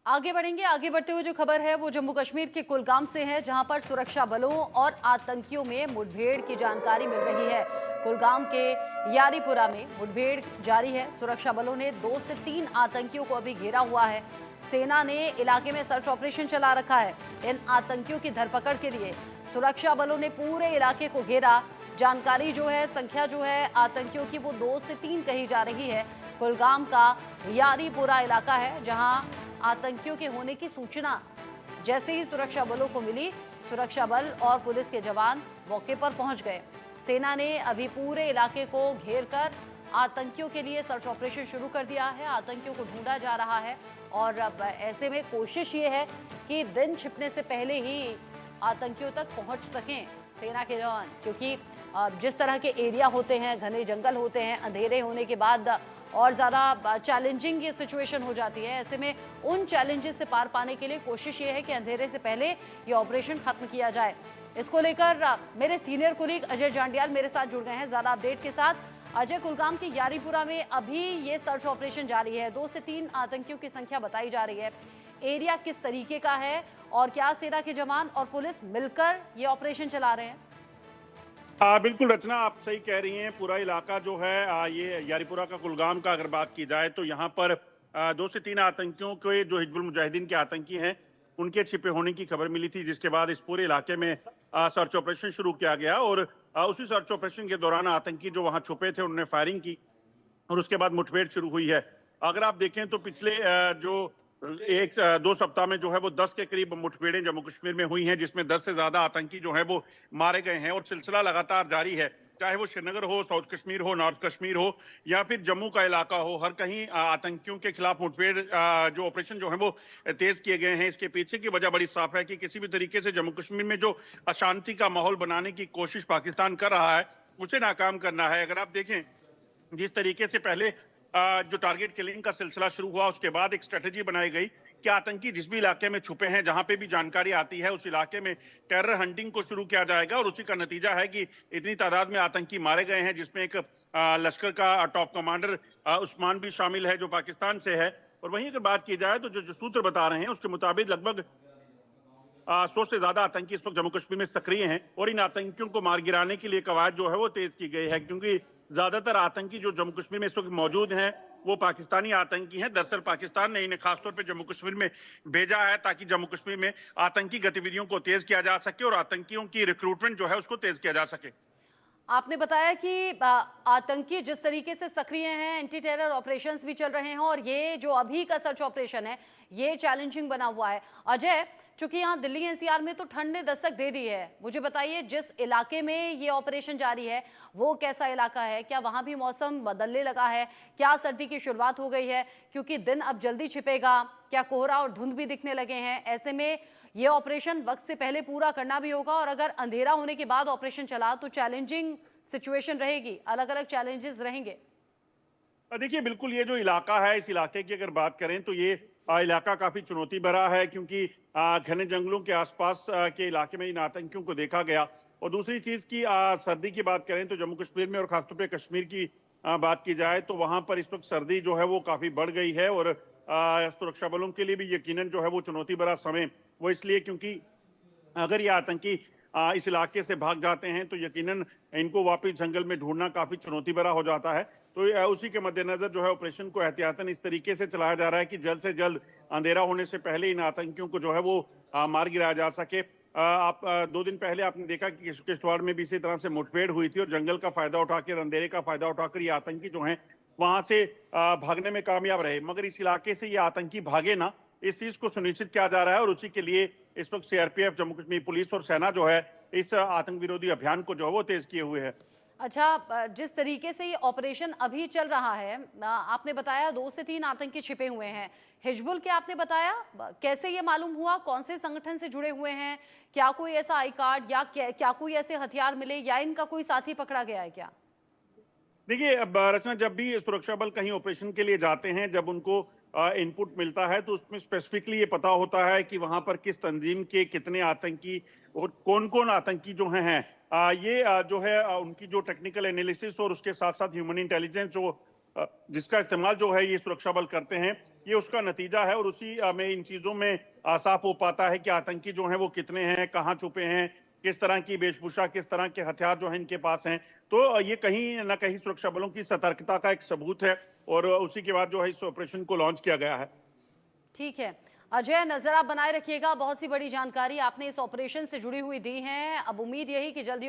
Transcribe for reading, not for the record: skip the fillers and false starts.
आगे बढ़ेंगे। आगे बढ़ते हुए जो खबर है वो जम्मू कश्मीर के कुलगाम से है, जहां पर सुरक्षा बलों और आतंकियों में मुठभेड़ की जानकारी मिल रही है। कुलगाम के यारीपुरा में मुठभेड़ जारी है। सुरक्षा बलों ने 2 से 3 आतंकियों को अभी घेरा हुआ है। सेना ने इलाके में सर्च ऑपरेशन चला रखा है। इन आतंकियों की धरपकड़ के लिए सुरक्षा बलों ने पूरे इलाके को घेरा। जानकारी जो है, संख्या जो है आतंकियों की, वो 2 से 3 कही जा रही है। कुलगाम का यारीपुरा इलाका है, जहां आतंकियों के होने की सूचना जैसे ही सुरक्षा बलों को मिली, सुरक्षा बल और पुलिस के जवान मौके पर पहुंच गए। सेना ने अभी पूरे इलाके को घेर कर आतंकियों के लिए सर्च ऑपरेशन शुरू कर दिया है। आतंकियों को ढूंढा जा रहा है और अब ऐसे में कोशिश ये है कि दिन छिपने से पहले ही आतंकियों तक पहुंच सकें सेना के जवान, क्योंकि जिस तरह के एरिया होते हैं, घने जंगल होते हैं, अंधेरे होने के बाद और ज़्यादा चैलेंजिंग ये सिचुएशन हो जाती है। ऐसे में उन चैलेंजेस से पार पाने के लिए कोशिश ये है कि अंधेरे से पहले ये ऑपरेशन खत्म किया जाए। इसको लेकर मेरे सीनियर कुलीग अजय जांडियाल मेरे साथ जुड़ गए हैं ज़्यादा अपडेट के साथ। अजय, कुलगाम के यारीपुरा में अभी ये सर्च ऑपरेशन जारी है। 2 से 3 आतंकियों की संख्या बताई जा रही है। एरिया किस तरीके का है और क्या सेना के जवान और पुलिस मिलकर ये ऑपरेशन चला रहे हैं? बिल्कुल रचना, आप सही कह रही हैं। पूरा इलाका जो है ये यारीपुरा का, कुलगाम का अगर बात की जाए तो यहाँ पर 2 से 3 आतंकियों के, जो हिजबुल मुजाहिदीन के आतंकी हैं, उनके छिपे होने की खबर मिली थी, जिसके बाद इस पूरे इलाके में सर्च ऑपरेशन शुरू किया गया और उसी सर्च ऑपरेशन के दौरान आतंकी जो वहां छुपे थे उन्होंने फायरिंग की और उसके बाद मुठभेड़ शुरू हुई है। अगर आप देखें तो पिछले जो 1-2 सप्ताह में जो है वो 10 के करीब मुठभेड़ें जम्मू कश्मीर में हुई हैं, जिसमें 10 से ज्यादा आतंकी जो है वो मारे गए हैं और सिलसिला लगातार जारी है। चाहे वो श्रीनगर हो, साउथ कश्मीर हो, नॉर्थ कश्मीर हो या फिर जम्मू का इलाका हो, हर कहीं आतंकियों के खिलाफ मुठभेड़ जो ऑपरेशन जो है वो तेज किए गए हैं। इसके पीछे की वजह बड़ी साफ है कि किसी भी तरीके से जम्मू कश्मीर में जो अशांति का माहौल बनाने की कोशिश पाकिस्तान कर रहा है, उसे नाकाम करना है। अगर आप देखें, जिस तरीके से पहले जो टारगेट किलिंग का सिलसिला शुरू हुआ, उसके बाद एक स्ट्रेटेजी बनाई गई कि आतंकी जिस भी इलाके में छुपे हैं, जहां पे भी जानकारी आती है, उस इलाके में टेरर हंटिंग को शुरू किया जाएगा और उसी का नतीजा है कि इतनी तादाद में आतंकी मारे गए हैं, जिसमें एक लश्कर का टॉप कमांडर उस्मान भी शामिल है, जो पाकिस्तान से है। और वहीं अगर बात की जाए तो जो जो सूत्र बता रहे हैं उसके मुताबिक लगभग 100 से ज्यादा आतंकी इस वक्त जम्मू कश्मीर में सक्रिय हैं और इन आतंकियों को मार गिराने के लिए कवायद जो है वो तेज की गई है, क्योंकि ज्यादातर आतंकी जो जम्मू कश्मीर में इस वक्त मौजूद हैं वो पाकिस्तानी आतंकी हैं। दरअसल पाकिस्तान ने इन्हें खासतौर पर जम्मू कश्मीर में भेजा है ताकि जम्मू कश्मीर में आतंकी गतिविधियों को तेज किया जा सके और आतंकियों की रिक्रूटमेंट जो है उसको तेज किया जा सके। आपने बताया कि आतंकी जिस तरीके से सक्रिय हैं, एंटी टेरर ऑपरेशंस भी चल रहे हैं और ये जो अभी का सर्च ऑपरेशन है ये चैलेंजिंग बना हुआ है। अजय, चूंकि यहाँ दिल्ली एनसीआर में तो ठंड ने दस्तक दे दी है, मुझे बताइए जिस इलाके में ये ऑपरेशन जारी है वो कैसा इलाका है? क्या वहाँ भी मौसम बदलने लगा है? क्या सर्दी की शुरुआत हो गई है? क्योंकि दिन अब जल्दी छिपेगा, क्या कोहरा और धुंध भी दिखने लगे हैं? ऐसे में ये ऑपरेशन वक्त से पहले पूरा करना भी होगा और अगर अंधेरा होने के बाद ऑपरेशन चला तो चैलेंजिंग सिचुएशन रहेगी, अलग अलग चैलेंजेस रहेंगे। देखिए, बिल्कुल ये जो इलाका है, इस इलाके की अगर बात करें तो ये इलाका काफी चुनौती भरा है, क्योंकि घने जंगलों के आसपास के इलाके में इन आतंकियों को देखा गया। और दूसरी चीज की सर्दी की बात करें तो जम्मू कश्मीर में और खासतौर पे कश्मीर की बात की जाए तो वहां पर इस वक्त सर्दी जो है वो काफी बढ़ गई है और सुरक्षा बलों के लिए भी यकीनन जो है वो चुनौती भरा समय, वो इसलिए क्योंकि अगर ये आतंकी इस इलाके से भाग जाते हैं तो यकीनन इनको वापस जंगल में ढूंढना काफी चुनौती भरा हो जाता है। तो उसी के मद्देनजर जो है ऑपरेशन को एहतियातन इस तरीके से चलाया जा रहा है कि जल्द से जल्द अंधेरा होने से पहले इन आतंकियों को जो है वो मार गिराया जा सके। 2 दिन पहले आपने देखा कि किश्तवाड़ में भी इसी तरह से मुठभेड़ हुई थी और जंगल का फायदा उठाकर, अंधेरे का फायदा उठाकर ये आतंकी जो हैं वहां से भागने में कामयाब रहे। मगर इस इलाके से ये आतंकी भागे ना, इस चीज को सुनिश्चित किया जा रहा है और उसी के लिए इस वक्त सीआरपीएफ, जम्मू कश्मीर पुलिस और सेना जो है इस आतंक विरोधी अभियान को जो है वो तेज किए हुए है। अच्छा, जिस तरीके से ये ऑपरेशन अभी चल रहा है, आपने बताया 2 से 3 आतंकी छिपे हुए हैं। हिजबुल के आपने बताया, कैसे ये मालूम हुआ? कौन से संगठन से जुड़े हुए हैं? क्या कोई ऐसा आई कार्ड या क्या कोई ऐसे हथियार मिले या इनका कोई साथी पकड़ा गया है क्या? देखिए, अब रचना, जब भी सुरक्षा बल कहीं ऑपरेशन के लिए जाते हैं, जब उनको इनपुट मिलता है तो उसमें स्पेसिफिकली ये पता होता है कि वहां पर किस तंजीम के कितने आतंकी और कौन कौन आतंकी जो हैं ये जो है उनकी जो टेक्निकल एनालिसिस और उसके साथ साथ ह्यूमन इंटेलिजेंस जो जिसका इस्तेमाल जो है ये सुरक्षा बल करते हैं, ये उसका नतीजा है। और उसी में इन चीजों में साफ हो पाता है कि आतंकी जो हैं वो कितने हैं, कहाँ छुपे हैं, किस तरह की वेशभूषा, किस तरह के हथियार जो है इनके पास हैं। तो ये कहीं ना कहीं सुरक्षा बलों की सतर्कता का एक सबूत है और उसी के बाद जो है इस ऑपरेशन को लॉन्च किया गया है। ठीक है अजय, नजर आप बनाए रखिएगा। बहुत सी बड़ी जानकारी आपने इस ऑपरेशन से जुड़ी हुई दी है। अब उम्मीद यही कि जल्दी